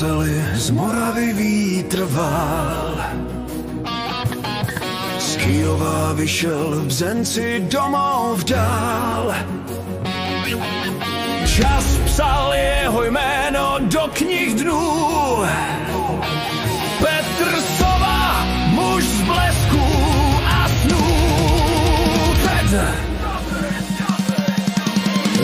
oceli z Moravy vítr vál. Z Kyjova vyšel v Bzenci domov dál. Čas psal jeho jméno do knih dnů. Petr Sova, muž z blesků a snů.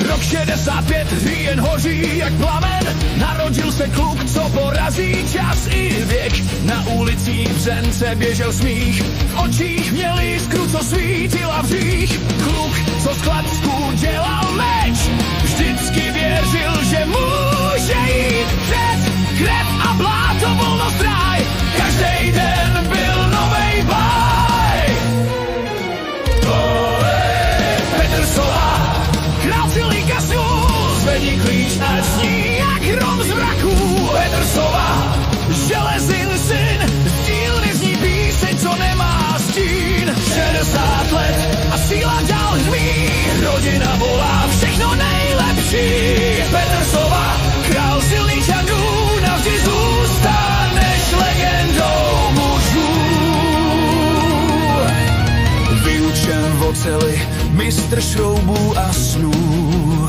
Rok 65, říjen hoří jak plamen. Narodil se kluk, co porazí čas i věk. Na ulicích Bzence běžel smích, v očích měl jiskru, co svítila v řích. Kluk, co z klacků dělal meč, vždycky věřil, že může jít před. Krev a bláto, volnost, ráj, každý den byl novej báj. Petr Sova, král silných kasů, zvedni klíč a sní jak hrom z mraků. Petr Sova, železin syn, z dílny zní píseň, co nemá stín. 60 let a síla dál hřmí, rodina volá všechno nejlepší. Petr Sova, král silných čadů, navždy zůstaneš legendou mužů. Vyučen v oceli, mistr šroubů a snů.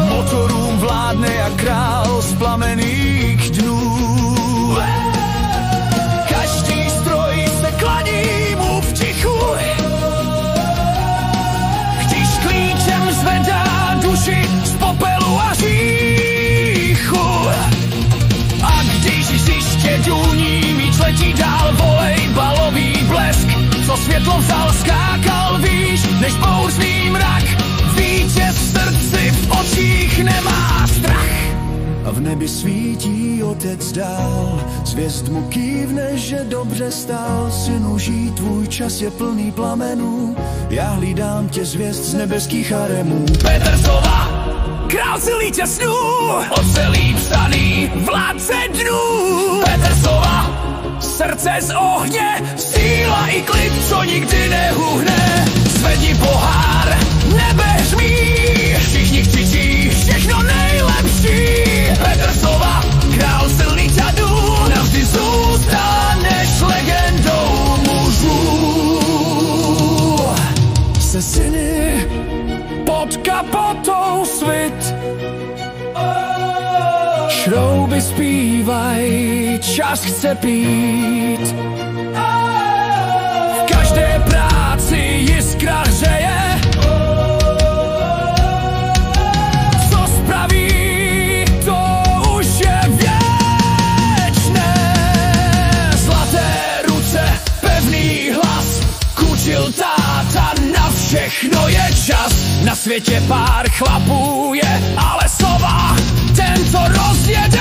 Motorům vládne jak král z plamených dnů. Každý stroj se klaní mu v tichu, když klíčem zvedá duši z popelu a říchu. A když hřiště důní, míč letí dál, volej balový blesk, co světlo vzal, skákal výš než bouřný mrak. Vítěz v srdci, v očích nemá strach. A v nebi svítí otec dál, zvěst mu kývne, že dobře stál. Synu, žij, tvůj čas je plný plamenů, já hlídám tě zvěst z nebeských haremů. Petr Sova, král silných snů, ocelí psaný, vládce dnů. Petr Sova, srdce z ohně, síla i klid, co nikdy nehuhne. Zvedni pohár, nebe hřmí, všichni křičí všechno nejlepší. Petr Sova, král silných čadů, navždy zůstaneš legendou mužů. Se syny pod kapotou svit, šrouby zpívaj, čas chce pít. V každé práci jiskra hřeje, co spraví, to už je věčné. Zlaté ruce, pevný hlas, kučil táta, na všechno je čas. Na světě pár chlapů je, ale Sova, ten to rozjede.